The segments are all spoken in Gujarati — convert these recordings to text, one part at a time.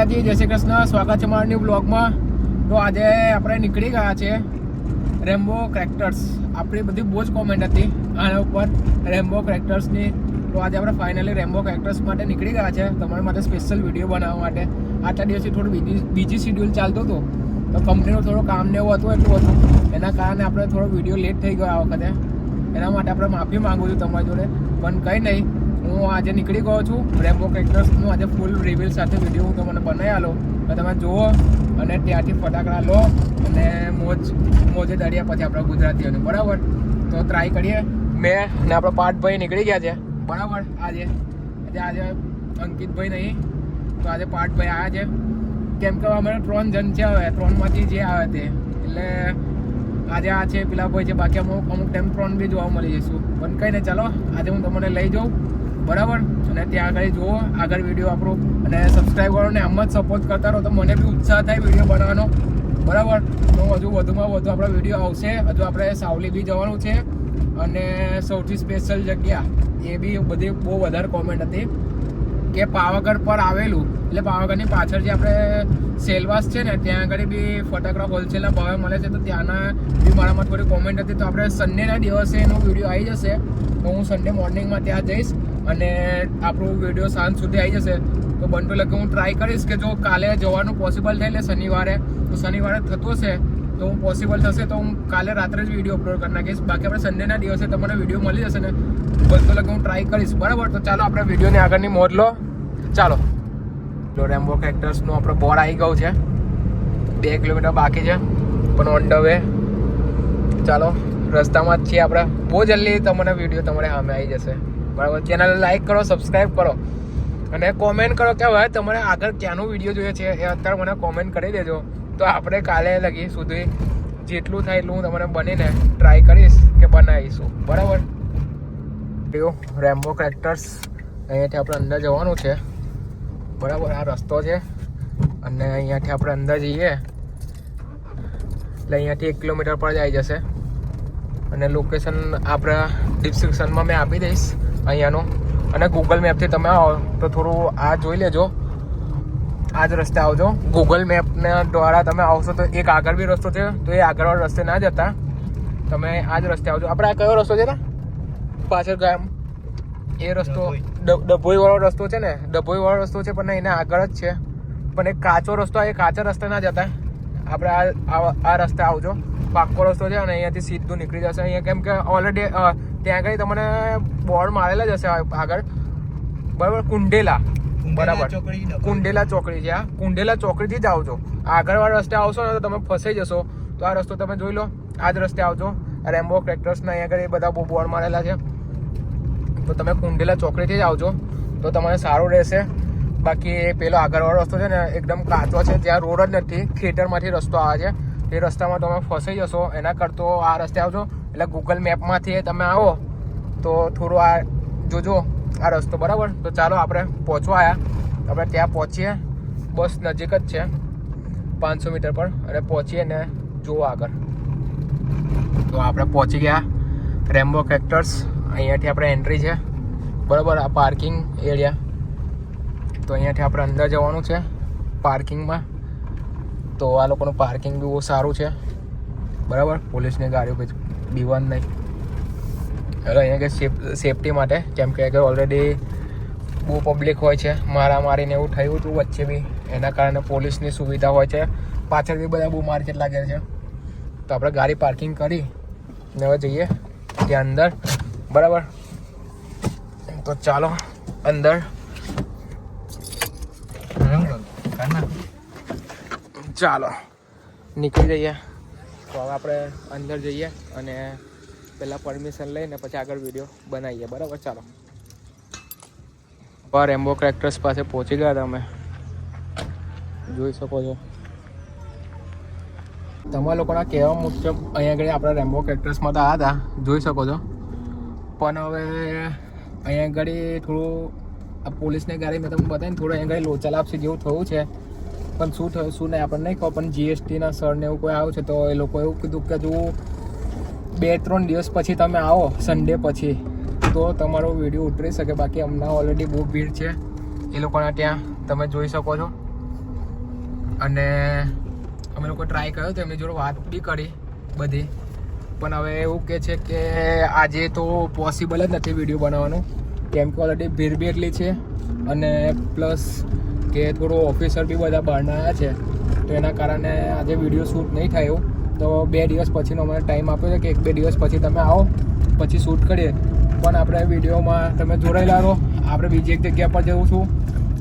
જય શ્રી કૃષ્ણ, સ્વાગત છે મારા ન્યૂ બ્લોગમાં. તો આજે આપણે નીકળી ગયા છે રેમ્બો ક્રેક્ટર્સ. આપણી બધી બહુ જ કોમેન્ટ હતી આના ઉપર રેમ્બો ક્રેક્ટર્સની. તો આજે આપણે ફાઇનલી રેમ્બો ક્રેક્ટર્સ માટે નીકળી ગયા છે, તમારા માટે સ્પેશિયલ વિડીયો બનાવવા માટે. આટલા દિવસથી થોડું બીજી શિડ્યુલ ચાલતું હતું, તો કંપનીનું થોડું કામ ને એવું હતું, એટલું હતું એના કારણે આપણે થોડો વિડીયો લેટ થઈ ગયો આ વખતે. એના માટે આપણે માફી માગું છું તમારી જોડે, પણ કંઈ નહીં, હું આજે નીકળી ગયો છું. રેમ્બો ક્રેક્ટર્સનું આજે ફૂલ રિવીલ સાથે વિડીયો હું તમને બનાવી આલો, તો તમે જુઓ અને ત્યાંથી ફટાકડા લો અને મોજે દરિયા પછી આપણા ગુજરાતીઓને. બરાબર, તો ટ્રાય કરીએ. મેં ને આપણો પાર્થભાઈ નીકળી ગયા છે. બરાબર, આજે અંકિતભાઈ નહીં, તો આજે પાર્થભાઈ આવ્યા છે. કેમ કે અમે 3 જણ છે, હવે 3માંથી જે આવે તે, એટલે આજે આ છે, પેલા ભાઈ છે, બાકી અમુક ટાઈમ 3 બી જોવા મળી જઈશું. પણ કંઈ નહીં, ચાલો આજે હું તમને લઈ જાઉં. બરાબર, અને ત્યાં આગળ જુઓ આગળ વિડીયો આપણો, અને સબસ્ક્રાઈબ કરો ને આમ જ સપોર્ટ કરતા રહો, તો મને બી ઉત્સાહ થાય વિડીયો બનાવવાનો. બરાબર, તો હજુ વધુમાં વધુ આપણા વિડીયો આવશે. હજુ આપણે સાવલી બી જવાનું છે, અને સૌથી સ્પેશિયલ જગ્યા એ બી બધી બહુ વધારે કોમેન્ટ હતી કે પાવાગઢ પર આવેલું, એટલે પાવાગઢની પાછળ જે આપણે સેલવાસ છે ને, ત્યાં આગળ બી ફટાકડા હોલસેલના ભાવે મળે છે. તો ત્યાંના બી મારામાં થોડી કોમેન્ટ હતી. તો આપણે સન્ડેના દિવસે એનો વિડીયો આવી જશે, તો હું સન્ડે મોર્નિંગમાં ત્યાં જઈશ અને આપણું વિડીયો સાંજ સુધી આવી જશે. તો બંટુ લગે હું ટ્રાય કરીશ કે જો કાલે જવાનું પોસિબલ થાય, એટલે શનિવારે, તો શનિવારે થતું હશે તો હું પોસિબલ થશે તો હું કાલે રાત્રે જ વિડીયો અપલોડ કરી નાખીશ. બાકી આપણે સન્ડેના દિવસે તમને વિડીયો મળી જશે ને, બંટુ લગે હું ટ્રાય કરીશ. બરાબર, તો ચાલો આપણે વિડીયોની આગળની મોજ લો. ચાલો, તો રેમ્બો ક્રેક્ટર્સનું આપણે બોર્ડ આવી ગયું છે. 2 કિલોમીટર બાકી છે, પણ ઓન ધ વે. ચાલો, રસ્તામાં જ છીએ આપણે. બહુ જલ્દી તમને વિડીયો તમારે સામે આવી જશે. બરાબર, ચેનલ લાઈક કરો, સબસ્ક્રાઈબ કરો અને કોમેન્ટ કરો કે હવે તમારે આગળ ક્યાંનો વિડીયો જોઈએ છે એ અત્યારે મને કોમેન્ટ કરી દેજો. તો આપણે કાલે લગી સુધી જેટલું થાય એટલું હું તમને બનીને ટ્રાય કરીશ કે બનાવીશું. બરાબર, રેમ્બો ક્રેક્ટર્સ અહીંયાથી આપણે અંદર જવાનું છે. બરાબર, આ રસ્તો છે, અને અહીંયાથી આપણે અંદર જઈએ એટલે અહીંયાથી 1 કિલોમીટર પર જ આવી જશે. અને લોકેશન આપણા ડિસ્ક્રિપ્શનમાં મેં આપી દઈશ અહીંયાનું. અને ગૂગલ મેપથી તમે આવો તો થોડું આ જોઈ લેજો, આ જ રસ્તે આવજો. ગૂગલ મેપના દ્વારા તમે આવશો તો એક આગળ બી રસ્તો છે, તો એ આગળવાળા રસ્તે ના જતા તમે આ જ રસ્તે આવજો. આપણે આ કયો રસ્તો છે ને પાછળ ગામ, એ રસ્તો ડભોઈવાળો રસ્તો છે ને, ડભોઈવાળો રસ્તો છે, પણ એના આગળ જ છે. પણ એક કાચો રસ્તો, એ કાચા રસ્તે ના જતા આપણે આ રસ્તે આવજો. પાક્કો રસ્તો છે, અને અહીંયાથી સીધું નીકળી જશે. અહીંયા કેમ કે ઓલરેડી ત્યાં આગળ તમને બોર્ડ મારેલા જ હશે આગળ. બરાબર, કુંડેલા. બરાબર, કુંડેલા ચોકડી છે. આ કુંડેલા ચોકડીથી જ આવજો. આગળવાળા રસ્તે આવશો ને તો તમે ફસાઈ જશો. તો આ રસ્તો તમે જોઈ લો, આ જ રસ્તે આવજો. રેમ્બો ક્રેક્ટર્સના અહીંયા આગળ એ બધા બહુ બોર્ડ મારેલા છે, તો તમે કુંડેલા ચોકડીથી જ આવજો તો તમારે સારું રહેશે. બાકી પેલો આગળવાળો રસ્તો છે ને એકદમ કાચો છે, ત્યાં રોડ જ નથી, ખેતરમાંથી રસ્તો આવે છે. એ રસ્તામાં તમે ફસાઈ જશો. એના કરતો આ રસ્તે આવજો. એટલે ગૂગલ મેપમાંથી તમે આવો તો થોડું આ જોજો આ રસ્તો. બરાબર, તો ચાલો આપણે પહોંચવા આવ્યા. આપણે ત્યાં પહોંચીએ, બસ નજીક જ છે 500 મીટર પર, અને પહોંચીએ ને જુઓ આગળ. તો આપણે પહોંચી ગયા રેમ્બો ક્રેક્ટર્સ. અહીંયાથી આપણે એન્ટ્રી છે. બરાબર, આ પાર્કિંગ એરિયા. તો અહીંયાથી આપણે અંદર જવાનું છે પાર્કિંગમાં. તો આ લોકોનું પાર્કિંગ બી બહુ સારું છે. બરાબર, પોલીસની ગાડીઓ બીવન નહીં. એટલે અહીંયા કે સેફટી માટે, કેમ કે ઓલરેડી બહુ પબ્લિક હોય છે, મારામારીને એવું થયું હતું વચ્ચે બી, એના કારણે પોલીસની સુવિધા હોય છે. પાછળ બી બધા બહુ માર્કેટ લાગે છે. તો આપણે ગાડી પાર્કિંગ કરી ને હવે જઈએ ત્યાં અંદર. બરાબર, તો ચાલો અંદર. ચાલો નીકળી જઈએ. તો હવે આપણે અંદર જઈએ અને પહેલાં પરમિશન લઈને પછી આગળ વિડીયો બનાવીએ. બરાબર, ચાલો. રેમ્બો ક્રેક્ટર્સ પાસે પહોંચી ગયા હતા અમે, જોઈ શકો છો. તમારા લોકોના કહેવા મુજબ અહીંયા આગળ આપણે રેમ્બો ક્રેક્ટર્સમાં તો આવ્યા હતા, જોઈ શકો છો. પણ હવે અહીંયા આગળ થોડું આ પોલીસની ગાડી મેં તમને બતાવીને થોડું અહીંયા આગળ લોચા લાપસી જેવું થયું છે. પણ શું થયું શું નહીં આપણને નહીં કહો. પણ જીએસટીના સર ને એવું કોઈ આવ્યું છે, તો એ લોકો એવું કીધું કે જો 2-3 દિવસ પછી તમે આવો, સન્ડે પછી, તો તમારો વિડીયો ઉતરી શકે. બાકી હમણાં ઓલરેડી બહુ ભીડ છે એ લોકોના ત્યાં, તમે જોઈ શકો છો. અને અમે લોકો ટ્રાય કર્યો તો એમની જોડે વાત બી કરી બધી, પણ હવે એવું કહે છે કે આજે તો પોસિબલ જ નથી વિડીયો બનાવવાનું, કેમ કે ઓલરેડી ભીડ બી એટલી છે અને પ્લસ કે થોડું ઓફિસર બી બધા બહારના આવ્યા છે, તો એના કારણે આજે વિડીયો શૂટ નહીં થાય એવું. તો 2 દિવસ પછીનો અમને ટાઈમ આપ્યો છે કે 1-2 દિવસ પછી તમે આવો પછી શૂટ કરીએ. પણ આપણે વિડીયોમાં તમે જોડાયેલા રહો. આપણે બીજી એક જગ્યા પર જવું છું,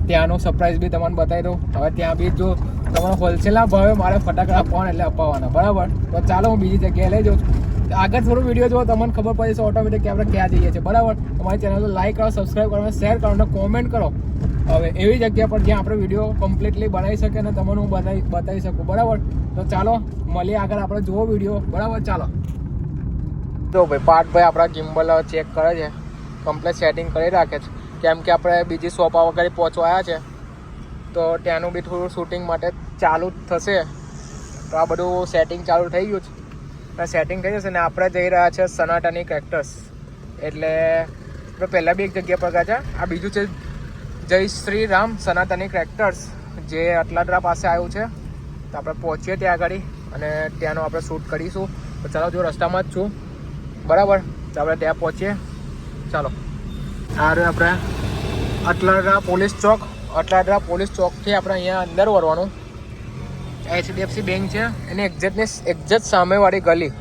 ત્યાંનો સરપ્રાઈઝ બી તમને બતાવી દઉં. હવે ત્યાં બી જો તમારે હોલસેલના ભાવે મારે ફટાકડા આપવાના એટલે અપાવવાના, બરાબર? તો ચાલો હું બીજી જગ્યાએ લઈ જાઉં છું. આગળ થોડો વિડીયો જો તમને ખબર પડે છે ઓટોમેટિક કે આપણે ક્યાં જઈએ છીએ, બરાબર? તમારી ચેનલ તો લાઈક કરો, સબસ્ક્રાઈબ કરો, શેર કરો અને કોમેન્ટ કરો. હવે એવી જગ્યા પર જ્યાં આપણે વિડીયો કમ્પ્લીટલી બનાવી શકીએ અને તમને હું બતાવી શકું, બરાબર? તો ચાલો મળીએ આગળ, આપણે જુઓ વિડીયો, બરાબર? ચાલો. જો ભાઈ પાર્થભાઈ આપણા ગિમ્બલ ચેક કરે છે, કમ્પ્લીટ સેટિંગ કરી રાખે છે, કેમ કે આપણે બીજી શોપ વગેરે પહોંચવા આવ્યા છે, તો ત્યાંનું બી થોડું શૂટિંગ માટે ચાલુ જ થશે. તો આ બધું સેટિંગ ચાલુ થઈ ગયું છે, સેટિંગ થઈ જશે ને આપણે જઈ રહ્યા છે સનાતની કેક્ટસ. એટલે આપણે પહેલાં બી એક જગ્યા પર ગયા છે, આ બીજું છે જય શ્રી રામ સનાતની કેક્ટસ, જે અટલાદરા પાસે આવ્યું છે. તો આપણે પહોંચીએ ત્યાં આગળ અને ત્યાંનું આપણે શૂટ કરીશું. તો ચાલો, જો રસ્તામાં જ છું, બરાબર? તો આપણે ત્યાં પહોંચીએ, ચાલો. આ રહ્યું આપણે અટલાદરા પોલીસ ચોક. અટલાદરા પોલીસ ચોકથી આપણે અહીંયા અંદર વળવાનું. HDFC બેંક છે એની એક્ઝેક્ટ સામેવાળી ગલી,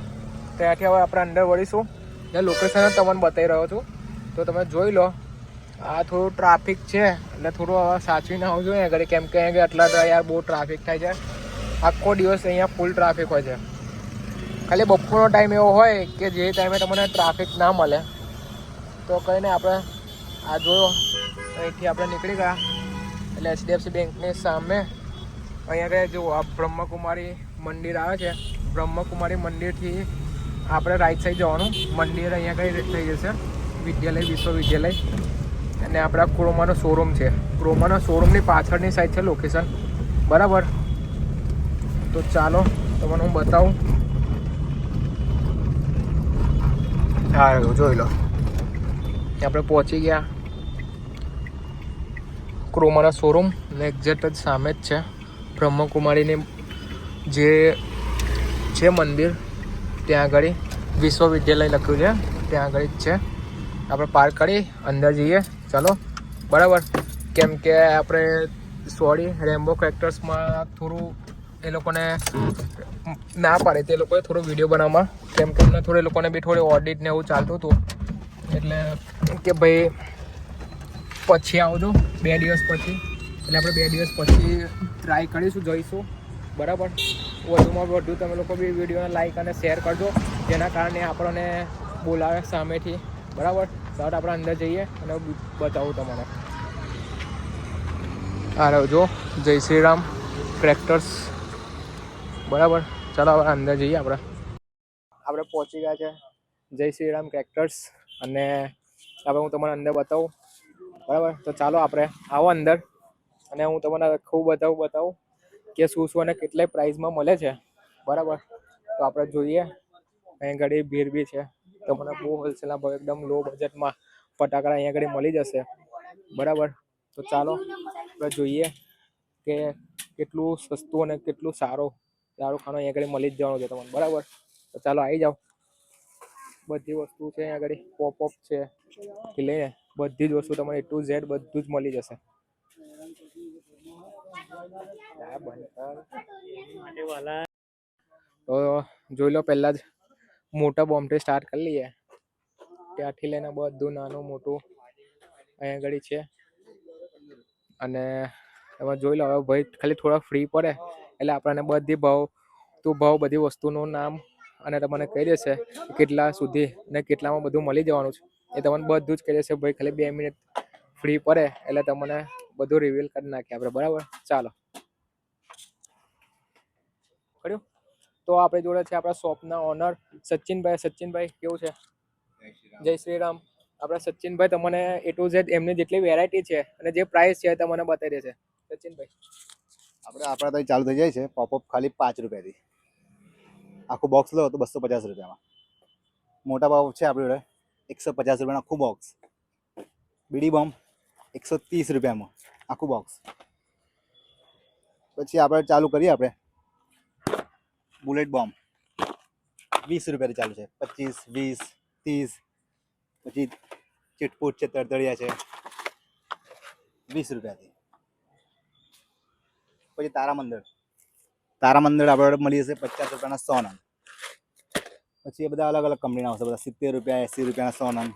ત્યાંથી હવે આપણે અંદર વળીશું. ત્યાં લોકેશન તમને બતાવી રહ્યો છું, તો તમે જોઈ લો. આ થોડું ટ્રાફિક છે એટલે થોડું હવે સાચવીને આવવું જોઈએ આગળ, કેમ કે અહીંયા અટલાદરા યાર બહુ ટ્રાફિક થાય છે. આખો દિવસ અહીંયા ફૂલ ટ્રાફિક હોય છે. ખાલી બપોરનો ટાઈમ એવો હોય કે જે ટાઈમે તમને ટ્રાફિક ના મળે. તો કહીને આપણે આ જોયો, અહીંથી આપણે નીકળી ગયા એટલે HDFC બેંકની સામે અહીંયા આગળ જુઓ, આ બ્રહ્મકુમારી મંદિર આવે છે. બ્રહ્મકુમારી મંદિરથી આપણે રાઈટ સાઈડ જવાનું. મંદિર અહીંયા કંઈ થઈ જશે વિદ્યાલય, વિશ્વવિદ્યાલય, અને આપણા ક્રોમાનો શોરૂમ છે. ક્રોમાના શોરૂમની પાછળની સાઈડ છે લોકેશન, બરાબર? તો ચાલો તમને હું બતાવું. હા, જોઈ લો, આપણે પહોંચી ગયા ક્રોમાના શોરૂમ ને એક્ઝેક્ટ જ સામે જ છે બ્રહ્મકુમારીની જે છે મંદિર. ત્યાં આગળ વિશ્વવિદ્યાલય લખ્યું છે, ત્યાં આગળ જ છે. આપણે પાર્ક કરી અંદર જઈએ, ચાલો, બરાબર? કેમ કે આપણે રેમ્બો કેક્ટસમાં થોડું એ લોકોને ના પાડે, તે લોકોએ થોડો વિડીયો બનાવવામાં, કેમ કે એમને થોડું એ લોકોને બી થોડી ઓડિટ ને એવું ચાલતું હતું. એટલે કે ભાઈ પછી આવજો 2 દિવસ પછી. એટલે આપણે 2 દિવસ પછી ટ્રાય કરીશું, જઈશું, બરાબર? વધુમાં વધુ તમે લોકો બી વિડીયોને લાઈક અને શેર કરજો, જેના કારણે આપણને બોલાવે સામેથી, બરાબર? તો આપણે અંદર જઈએ અને બતાવું તમને. આ રહ્યો જો જય શ્રી રામ કેક્ટસ, બરાબર? ચાલો હવે અંદર જઈએ. આપણે પહોંચી ગયા છે જય શ્રી રામ કેક્ટસ, અને હવે હું તમને અંદર બતાવું, બરાબર? તો ચાલો આપણે આવો અંદર અને હું તમને ખૂબ બતાવું કે શું અને કેટલાય પ્રાઇસમાં મળે છે, બરાબર? તો આપણે જોઈએ. અહીં ઘડી ભીડ બી છે, તો મને બહુ હોલસેલના ભાવ એકદમ લો બજેટમાં ફટાકડા અહીંયા ઘડી મળી જશે, બરાબર? તો ચાલો આપણે જોઈએ કે કેટલું સસ્તું અને કેટલું સારું ખાનું અહીંયા ઘડી મળી જ જવાનું છે તમને, બરાબર? તો ચાલો આવી જાઓ. બધી વસ્તુ છે અહીંયા ઘડી, પોપઅપ છે કે લઈને બધી જ વસ્તુ તમને A to Z બધું જ મળી જશે. તો જોઈ લો, પહેલા જ મોટા બોમ્બથી સ્ટાર્ટ કરી લઈએ. ત્યાંથી લઈને બધું નાનું મોટું અહીંયા ઘડી છે. અને એમાં જોઈ લો, હવે ભાઈ ખાલી થોડા ફ્રી પડે એટલે આપણને બધી વસ્તુનું નામ અને તમને કહી દેશે કેટલા સુધી ને કેટલામાં બધું મળી જવાનું છે. એ તમને બધું જ કહી દેશે. ભાઈ ખાલી 2 મિનિટ ફ્રી પડે એટલે તમને બધું રિવીલ કરી નાખીએ આપણે, બરાબર? ચાલો કર્યું. તો આપણે જોડે છે આપણા શોપના ઓનર સચિનભાઈ. સચિનભાઈ, કેવું છે? જય શ્રી રામ. આપણા સચિનભાઈ તમને A to Z એમની જેટલી વેરાયટી છે અને જે પ્રાઇસ છે તમને બતાવી દેશે. સચિનભાઈ, આપણા તો ચાલુ થઈ જાય છે પોપઅપ ખાલી 5 રૂપિયાથી. આખું બોક્સ લો તો 250 રૂપિયામાં. મોટા પોપઅપ છે આપણી જોડે 150 રૂપિયાનું આખું બોક્સ. બીડી બોમ્બ 130 રૂપિયામાં આખું બોક્સ. પછી આપણે ચાલુ કરીએ આપણે બુલેટ બોમ્બ 20 રૂપિયાથી ચાલુ છે, 25, 20, 30. પછી ચીટપૂટ છે, તરતડિયા છે 20 રૂપિયાથી. પછી તારામંડળ આપણે મળી જશે 50 રૂપિયાના 100 નંગ. પછી એ બધા અલગ અલગ કંપનીના આવશે, બધા 70 રૂપિયા 80 રૂપિયાના 100 નંગ.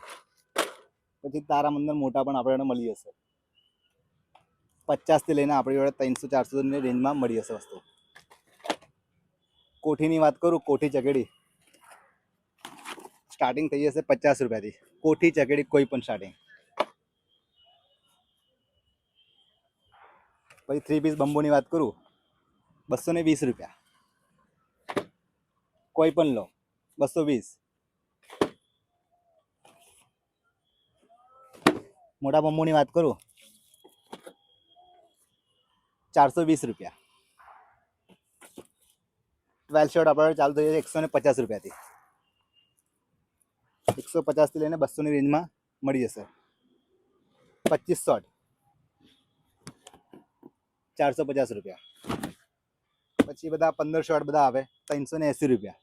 પછી તારામંડળ મોટા પણ આપણે મળી જશે 50 થી લઈને આપણી જોડે 300-400 ની રેન્જમાં મળી જશે વસ્તુ. કોઠીની વાત કરું, કોઠી ચકેડી સ્ટાર્ટિંગ થઈ જશે 50 રૂપિયાથી. કોઠી ચકેડી કોઈ પણ સ્ટાર્ટિંગ. પછી 3 પીસ બંબોની વાત કરું 220 રૂપિયા, કોઈ પણ લો 220. મોટા બંબોની વાત કરું 420 રૂપિયા. 12 શોટ આપણે ચાલુ થઈ જશે 150 રૂપિયાથી. 150 થી લઈને 200 ની રેન્જમાં મળી જશે. 25 શોટ 450 રૂપિયા. પછી બધા 15 શોટ બધા આવે 380 રૂપિયા.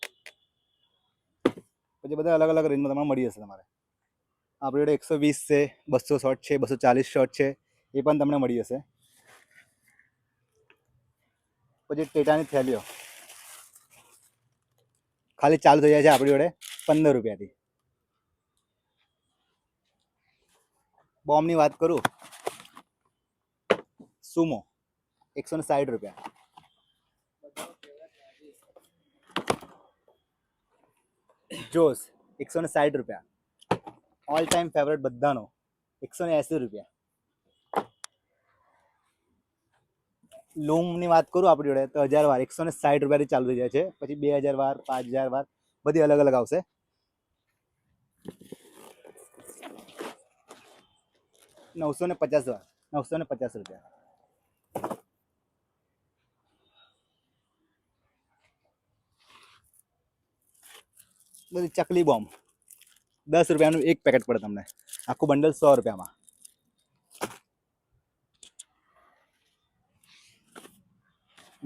પછી બધા અલગ અલગ રેન્જમાં તમને મળી જશે. તમારે આપણી જોડે 120 છે, 200 શોટ છે, 240 શોટ છે, એ પણ તમને મળી જશે. પછી ટેટાની થેલીઓ ખાલી ચાલુ થઈ જાય છે આપણી જોડે 15 રૂપિયાથી. બોમ્બની વાત કરું સુમો 160 રૂપિયા. જોશ 160 રૂપિયા. ઓલ ટાઈમ ફેવરેટ બધાનો 180 રૂપિયા. લૂમની વાત કરું આપણી જોડે તો 1000 વાર 160 રૂપિયાથી ચાલુ થઈ જાય છે. પછી 2000 વાર, 5000 વાર બધી અલગ અલગ આવશે. 950 વાર 950 રૂપિયા. બધી ચકલી બોમ્બ 10 રૂપિયાનું એક પેકેટ પડે તમને, આખું બંડલ 100 રૂપિયામાં.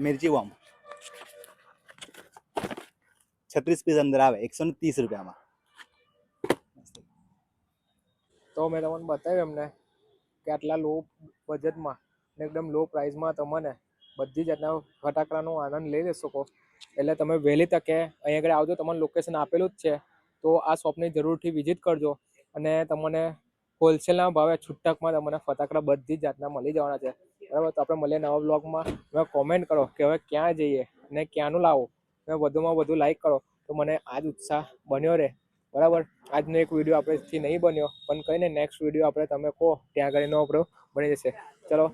મિર્ચી બોમ્બ 36 પીસ અંદર આવે 130 રૂપિયામાં. તો મેં તમને બતાવ્યું એમને કે આટલા લો બજેટમાં ને એકદમ લો પ્રાઇસમાં તમને બધી જાતના ફટાકડાનો આનંદ લઈ શકો. એટલે તમે વહેલી તકે અહીં આગળ આવજો. તમારું લોકેશન આપેલું જ છે, તો આ શોપની જરૂરથી વિઝિટ કરજો. અને તમને હોલસેલના ભાવે છૂટકમાં તમને ફટાકડા બધી જાતના મળી જવાના છે. બરાબર, તો આપણે મળીએ નવા બ્લોગમાં. તમે કોમેન્ટ કરો કે હવે ક્યાં જઈએ અને ક્યાંનું લાવો. તમે વધુમાં વધુ લાઈક કરો તો મને આ જ ઉત્સાહ બન્યો રહે. બરાબર, આજનો એક વિડીયો આપણેથી નહીં બન્યો, પણ કંઈ નહીં, નેક્સ્ટ વિડીયો આપણે તમે કહો ત્યાં આગળનો આપણો બની જશે. ચલો.